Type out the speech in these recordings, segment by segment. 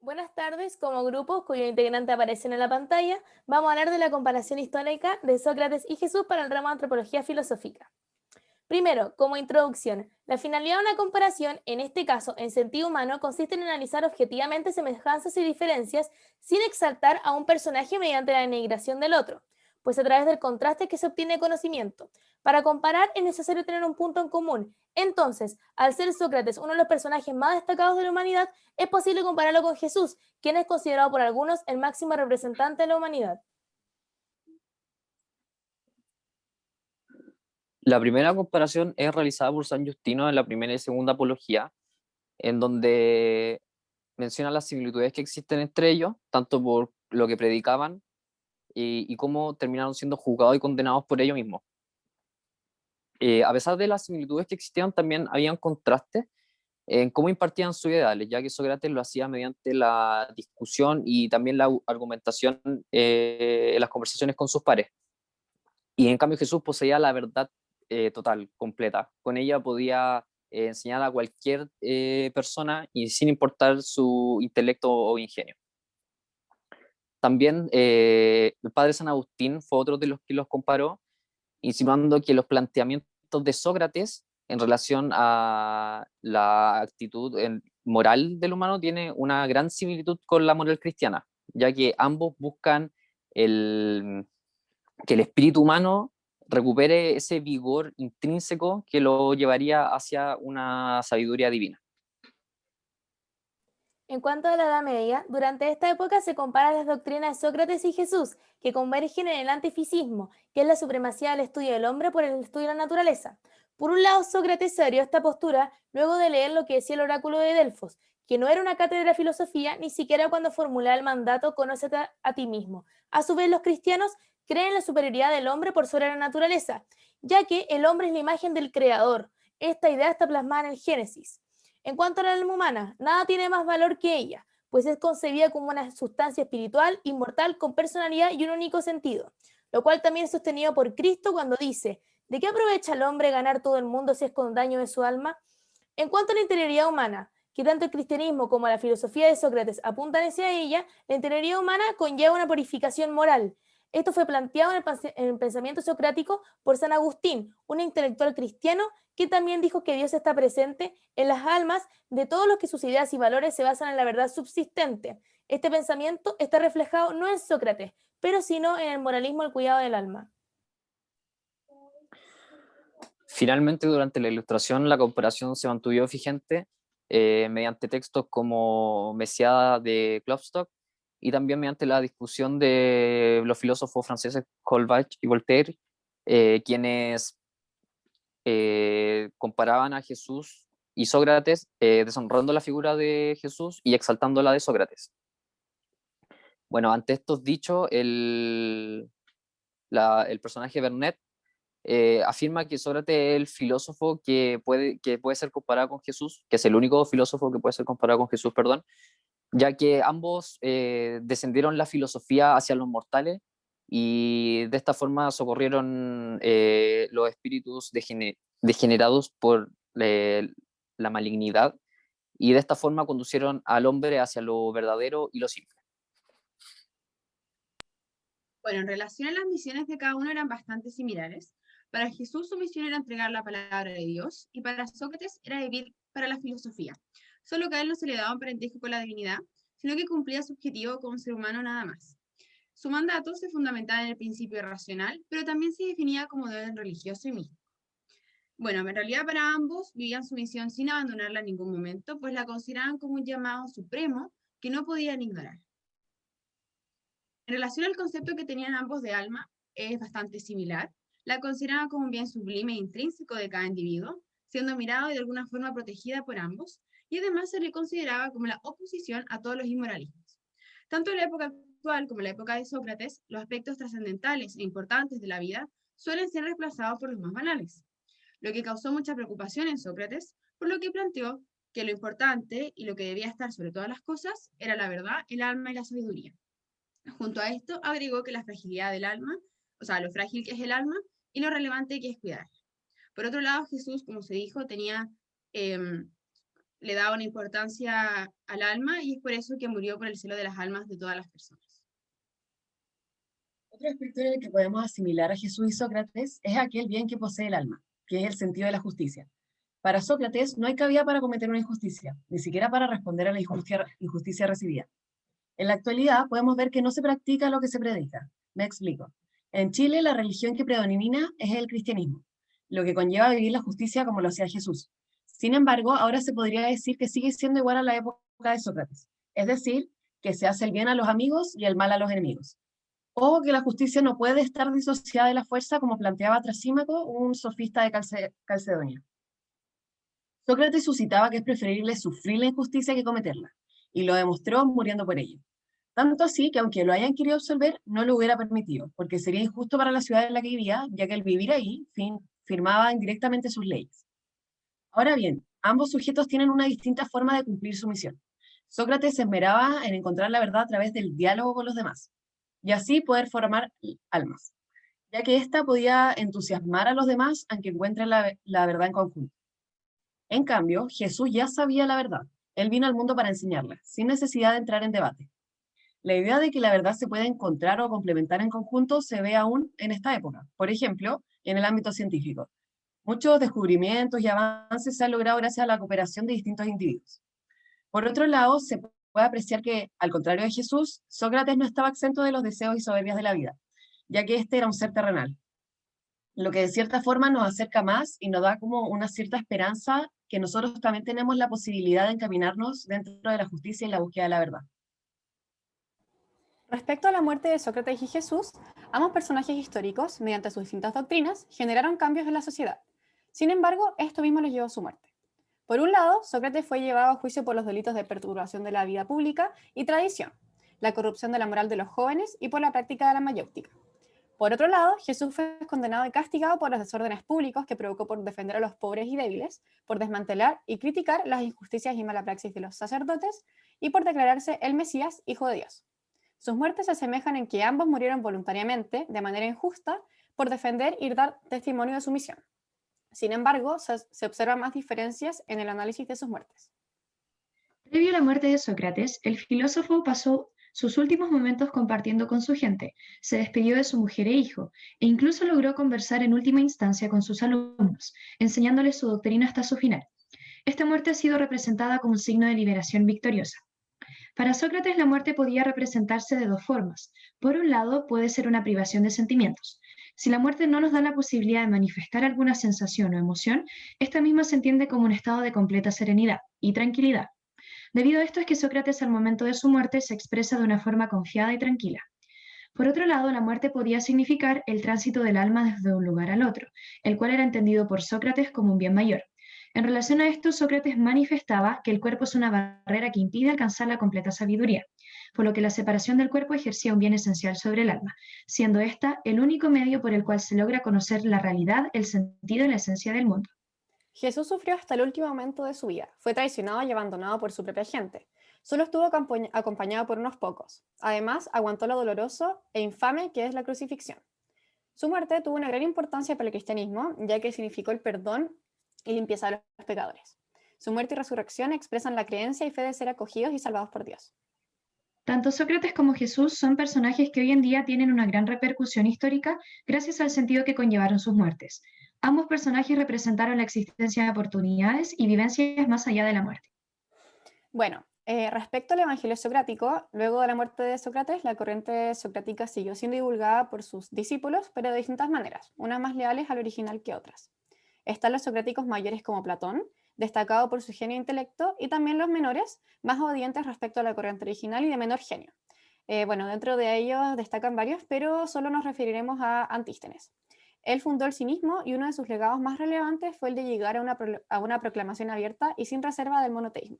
Buenas tardes, como grupo cuyo integrante aparece en la pantalla, vamos a hablar de la comparación histórica de Sócrates y Jesús para el ramo de antropología filosófica. Primero, como introducción, la finalidad de una comparación, en este caso en sentido humano, consiste en analizar objetivamente semejanzas y diferencias sin exaltar a un personaje mediante la denigración del otro, pues a través del contraste que se obtiene conocimiento. Para comparar es necesario tener un punto en común. Entonces, al ser Sócrates uno de los personajes más destacados de la humanidad, es posible compararlo con Jesús, quien es considerado por algunos el máximo representante de la humanidad. La primera comparación es realizada por San Justino en la primera y segunda apología, en donde menciona las similitudes que existen entre ellos, tanto por lo que predicaban y cómo terminaron siendo juzgados y condenados por ellos mismos. A pesar de las similitudes que existían, también habían contrastes en cómo impartían sus ideales, ya que Sócrates lo hacía mediante la discusión y también la argumentación en las conversaciones con sus pares. Y en cambio Jesús poseía la verdad total, completa. Con ella podía enseñar a cualquier persona y sin importar su intelecto o ingenio. También el padre San Agustín fue otro de los que los comparó, insinuando que los planteamientos de Sócrates en relación a la actitud moral del humano tiene una gran similitud con la moral cristiana, ya que ambos buscan el, que el espíritu humano recupere ese vigor intrínseco que lo llevaría hacia una sabiduría divina. En cuanto a la Edad Media, durante esta época se comparan las doctrinas de Sócrates y Jesús, que convergen en el antifisismo, que es la supremacía del estudio del hombre por el estudio de la naturaleza. Por un lado, Sócrates se adhirió a esta postura luego de leer lo que decía el oráculo de Delfos, que no era una cátedra de filosofía ni siquiera cuando formulaba el mandato «Conócete a ti mismo». A su vez, los cristianos creen en la superioridad del hombre por sobre la naturaleza, ya que el hombre es la imagen del creador. Esta idea está plasmada en el Génesis. En cuanto a la alma humana, nada tiene más valor que ella, pues es concebida como una sustancia espiritual, inmortal, con personalidad y un único sentido, lo cual también es sostenido por Cristo cuando dice, ¿de qué aprovecha el hombre ganar todo el mundo si es con daño de su alma? En cuanto a la interioridad humana, que tanto el cristianismo como la filosofía de Sócrates apuntan hacia ella, la interioridad humana conlleva una purificación moral. Esto fue planteado en el pensamiento socrático por San Agustín, un intelectual cristiano que también dijo que Dios está presente en las almas de todos los que sus ideas y valores se basan en la verdad subsistente. Este pensamiento está reflejado no en Sócrates, pero sino en el moralismo del cuidado del alma. Finalmente, durante la Ilustración, la comparación se mantuvo vigente mediante textos como Mesiada de Klopstock y también mediante la discusión de los filósofos franceses Holbach y Voltaire, quienes comparaban a Jesús y Sócrates, deshonrando la figura de Jesús y exaltando la de Sócrates. Bueno, ante estos dichos, el personaje Bernet afirma que Sócrates es el filósofo que puede ser comparado con Jesús, que es el único filósofo que puede ser comparado con Jesús, perdón, ya que ambos descendieron la filosofía hacia los mortales y de esta forma socorrieron los espíritus degenerados por la malignidad y de esta forma conducieron al hombre hacia lo verdadero y lo simple. Bueno, en relación a las misiones de cada uno eran bastante similares. Para Jesús su misión era entregar la palabra de Dios y para Sócrates era vivir para la filosofía. Solo que a él no se le daba un parentesco con la divinidad, sino que cumplía su objetivo como ser humano nada más. Su mandato se fundamentaba en el principio racional, pero también se definía como deber religioso y místico. Bueno, en realidad para ambos vivían su misión sin abandonarla en ningún momento, pues la consideraban como un llamado supremo que no podían ignorar. En relación al concepto que tenían ambos de alma, es bastante similar. La consideraban como un bien sublime e intrínseco de cada individuo, siendo mirado y de alguna forma protegida por ambos, y además se le consideraba como la oposición a todos los inmoralismos. Tanto en la época actual como en la época de Sócrates, los aspectos trascendentales e importantes de la vida suelen ser reemplazados por los más banales, lo que causó mucha preocupación en Sócrates, por lo que planteó que lo importante y lo que debía estar sobre todas las cosas era la verdad, el alma y la sabiduría. Junto a esto, agregó que la fragilidad del alma, o sea, lo frágil que es el alma y lo relevante que es cuidarla. Por otro lado, Jesús, como se dijo, tenía eh, le daba una importancia al alma y es por eso que murió por el celo de las almas de todas las personas. Otro aspecto en el que podemos asimilar a Jesús y Sócrates es aquel bien que posee el alma, que es el sentido de la justicia. Para Sócrates no hay cabida para cometer una injusticia, ni siquiera para responder a la injusticia recibida. En la actualidad podemos ver que no se practica lo que se predica. Me explico. En Chile la religión que predomina es el cristianismo, lo que conlleva vivir la justicia como lo hacía Jesús. Sin embargo, ahora se podría decir que sigue siendo igual a la época de Sócrates, es decir, que se hace el bien a los amigos y el mal a los enemigos. O que la justicia no puede estar disociada de la fuerza, como planteaba Trasímaco, un sofista de Calcedonia. Sócrates suscitaba que es preferible sufrir la injusticia que cometerla, y lo demostró muriendo por ello. Tanto así que aunque lo hayan querido absolver, no lo hubiera permitido, porque sería injusto para la ciudad en la que vivía, ya que al vivir ahí, firmaba indirectamente sus leyes. Ahora bien, ambos sujetos tienen una distinta forma de cumplir su misión. Sócrates se esmeraba en encontrar la verdad a través del diálogo con los demás, y así poder formar almas, ya que ésta podía entusiasmar a los demás a que encuentren la verdad en conjunto. En cambio, Jesús ya sabía la verdad. Él vino al mundo para enseñarla, sin necesidad de entrar en debate. La idea de que la verdad se puede encontrar o complementar en conjunto se ve aún en esta época. Por ejemplo, en el ámbito científico. Muchos descubrimientos y avances se han logrado gracias a la cooperación de distintos individuos. Por otro lado, se puede apreciar que, al contrario de Jesús, Sócrates no estaba exento de los deseos y soberbias de la vida, ya que este era un ser terrenal, lo que de cierta forma nos acerca más y nos da como una cierta esperanza que nosotros también tenemos la posibilidad de encaminarnos dentro de la justicia y la búsqueda de la verdad. Respecto a la muerte de Sócrates y Jesús, ambos personajes históricos, mediante sus distintas doctrinas, generaron cambios en la sociedad. Sin embargo, esto mismo los llevó a su muerte. Por un lado, Sócrates fue llevado a juicio por los delitos de perturbación de la vida pública y tradición, la corrupción de la moral de los jóvenes y por la práctica de la mayéutica. Por otro lado, Jesús fue condenado y castigado por los desórdenes públicos que provocó por defender a los pobres y débiles, por desmantelar y criticar las injusticias y mala praxis de los sacerdotes y por declararse el Mesías, hijo de Dios. Sus muertes se asemejan en que ambos murieron voluntariamente, de manera injusta, por defender y dar testimonio de su misión. Sin embargo, se observan más diferencias en el análisis de sus muertes. Previo a la muerte de Sócrates, el filósofo pasó sus últimos momentos compartiendo con su gente, se despidió de su mujer e hijo, e incluso logró conversar en última instancia con sus alumnos, enseñándoles su doctrina hasta su final. Esta muerte ha sido representada como un signo de liberación victoriosa. Para Sócrates, la muerte podía representarse de dos formas. Por un lado, puede ser una privación de sentimientos. Si la muerte no nos da la posibilidad de manifestar alguna sensación o emoción, esta misma se entiende como un estado de completa serenidad y tranquilidad. Debido a esto es que Sócrates al momento de su muerte se expresa de una forma confiada y tranquila. Por otro lado, la muerte podía significar el tránsito del alma desde un lugar al otro, el cual era entendido por Sócrates como un bien mayor. En relación a esto, Sócrates manifestaba que el cuerpo es una barrera que impide alcanzar la completa sabiduría, por lo que la separación del cuerpo ejercía un bien esencial sobre el alma, siendo ésta el único medio por el cual se logra conocer la realidad, el sentido y la esencia del mundo. Jesús sufrió hasta el último momento de su vida. Fue traicionado y abandonado por su propia gente. Solo estuvo acompañado por unos pocos. Además, aguantó lo doloroso e infame que es la crucifixión. Su muerte tuvo una gran importancia para el cristianismo, ya que significó el perdón y limpieza de los pecadores. Su muerte y resurrección expresan la creencia y fe de ser acogidos y salvados por Dios. Tanto Sócrates como Jesús son personajes que hoy en día tienen una gran repercusión histórica gracias al sentido que conllevaron sus muertes. Ambos personajes representaron la existencia de oportunidades y vivencias más allá de la muerte. Bueno, respecto al Evangelio socrático, luego de la muerte de Sócrates, la corriente socrática siguió siendo divulgada por sus discípulos, pero de distintas maneras, unas más leales al original que otras. Están los socráticos mayores como Platón, destacado por su genio e intelecto, y también los menores, más obedientes respecto a la corriente original y de menor genio. Dentro de ellos destacan varios, pero solo nos referiremos a Antístenes. Él fundó el cinismo y uno de sus legados más relevantes fue el de llegar a una proclamación abierta y sin reserva del monoteísmo.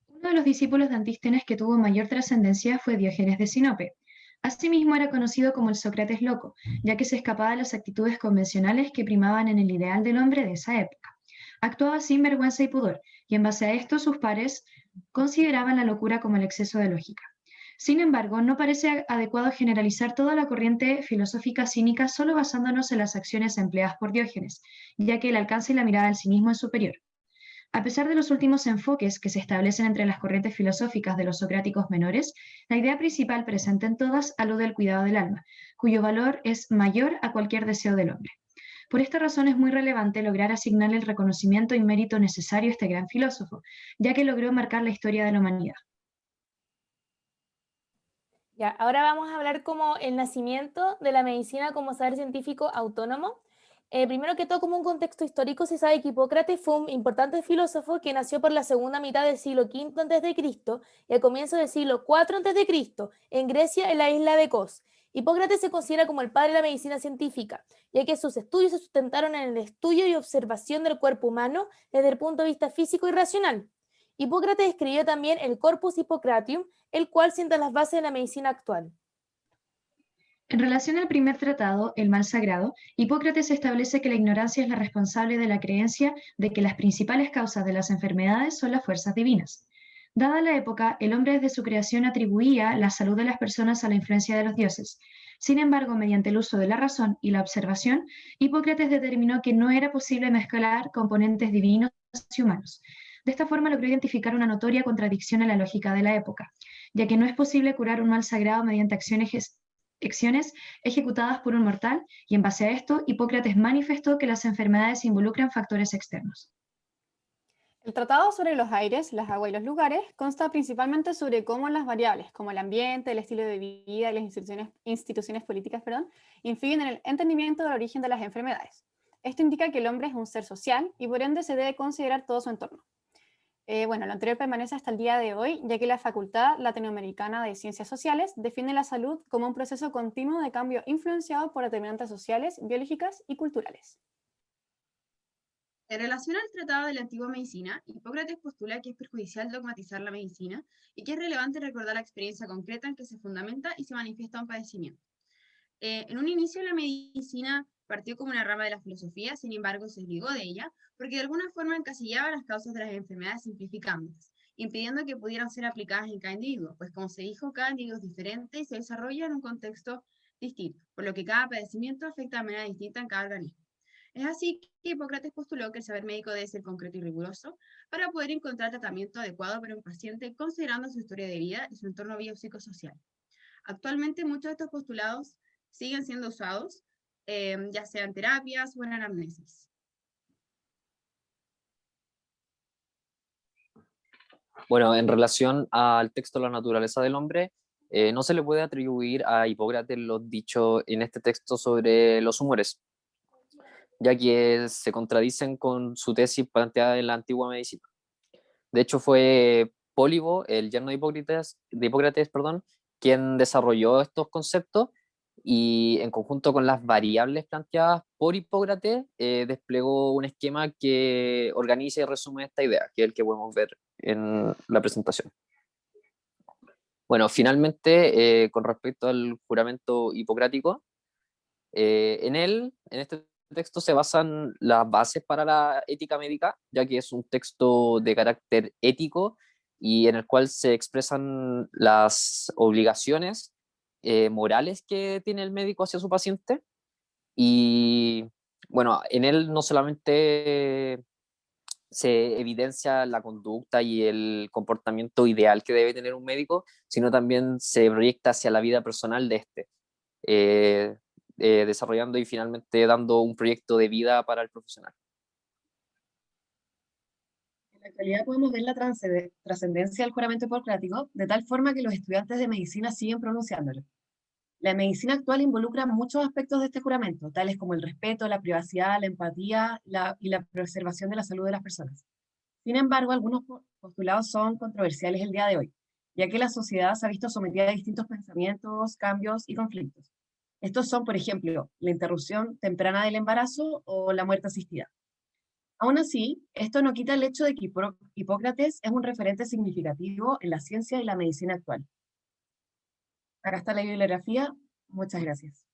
Uno de los discípulos de Antístenes que tuvo mayor trascendencia fue Diógenes de Sinope. Asimismo era conocido como el Sócrates loco, ya que se escapaba de las actitudes convencionales que primaban en el ideal del hombre de esa época. Actuaba sin vergüenza y pudor, y en base a esto sus pares consideraban la locura como el exceso de lógica. Sin embargo, no parece adecuado generalizar toda la corriente filosófica cínica solo basándonos en las acciones empleadas por Diógenes, ya que el alcance y la mirada al cinismo es superior. A pesar de los últimos enfoques que se establecen entre las corrientes filosóficas de los socráticos menores, la idea principal presente en todas alude al cuidado del alma, cuyo valor es mayor a cualquier deseo del hombre. Por esta razón es muy relevante lograr asignarle el reconocimiento y mérito necesario a este gran filósofo, ya que logró marcar la historia de la humanidad. Ya, ahora vamos a hablar como el nacimiento de la medicina como saber científico autónomo. Primero que todo, como un contexto histórico, se sabe que Hipócrates fue un importante filósofo que nació por la segunda mitad del siglo V a.C. y al comienzo del siglo IV a.C. en Grecia, en la isla de Kos. Hipócrates se considera como el padre de la medicina científica, ya que sus estudios se sustentaron en el estudio y observación del cuerpo humano desde el punto de vista físico y racional. Hipócrates escribió también el Corpus Hippocratium, el cual sienta las bases de la medicina actual. En relación al primer tratado, el mal sagrado, Hipócrates establece que la ignorancia es la responsable de la creencia de que las principales causas de las enfermedades son las fuerzas divinas. Dada la época, el hombre desde su creación atribuía la salud de las personas a la influencia de los dioses. Sin embargo, mediante el uso de la razón y la observación, Hipócrates determinó que no era posible mezclar componentes divinos y humanos. De esta forma logró identificar una notoria contradicción en la lógica de la época, ya que no es posible curar un mal sagrado mediante acciones ejecutadas por un mortal, y en base a esto, Hipócrates manifestó que las enfermedades involucran factores externos. El tratado sobre los aires, las aguas y los lugares consta principalmente sobre cómo las variables, como el ambiente, el estilo de vida y las instituciones políticas, influyen en el entendimiento del origen de las enfermedades. Esto indica que el hombre es un ser social y por ende se debe considerar todo su entorno. Lo anterior permanece hasta el día de hoy, ya que la Facultad Latinoamericana de Ciencias Sociales define la salud como un proceso continuo de cambio influenciado por determinantes sociales, biológicas y culturales. En relación al tratado de la antigua medicina, Hipócrates postula que es perjudicial dogmatizar la medicina y que es relevante recordar la experiencia concreta en que se fundamenta y se manifiesta un padecimiento. En un inicio la medicina partió como una rama de la filosofía, sin embargo se desligó de ella porque de alguna forma encasillaba las causas de las enfermedades simplificándolas, impidiendo que pudieran ser aplicadas en cada individuo, pues como se dijo, cada individuo es diferente y se desarrolla en un contexto distinto, por lo que cada padecimiento afecta de manera distinta en cada organismo. Es así que Hipócrates postuló que el saber médico debe ser concreto y riguroso para poder encontrar tratamiento adecuado para un paciente considerando su historia de vida y su entorno biopsicosocial. Actualmente muchos de estos postulados siguen siendo usados, ya sea en terapias o en anamnesis. Bueno, en relación al texto La naturaleza del hombre, no se le puede atribuir a Hipócrates los dichos en este texto sobre los humores, ya que se contradicen con su tesis planteada en la antigua medicina. De hecho, fue Pólibo, el yerno de Hipócrates, quien desarrolló estos conceptos y en conjunto con las variables planteadas por Hipócrates, desplegó un esquema que organiza y resume esta idea, que es el que podemos ver en la presentación. Bueno, finalmente, con respecto al juramento hipocrático, en este texto se basan las bases para la ética médica, ya que es un texto de carácter ético y en el cual se expresan las obligaciones morales que tiene el médico hacia su paciente. Y bueno, en él no solamente se evidencia la conducta y el comportamiento ideal que debe tener un médico, sino también se proyecta hacia la vida personal de este, desarrollando y finalmente dando un proyecto de vida para el profesional. En la actualidad podemos ver la trascendencia del juramento hipocrático de tal forma que los estudiantes de medicina siguen pronunciándolo. La medicina actual involucra muchos aspectos de este juramento, tales como el respeto, la privacidad, la empatía y la preservación de la salud de las personas. Sin embargo, algunos postulados son controversiales el día de hoy, ya que la sociedad se ha visto sometida a distintos pensamientos, cambios y conflictos. Estos son, por ejemplo, la interrupción temprana del embarazo o la muerte asistida. Aún así, esto no quita el hecho de que Hipócrates es un referente significativo en la ciencia y la medicina actual. Acá está la bibliografía. Muchas gracias.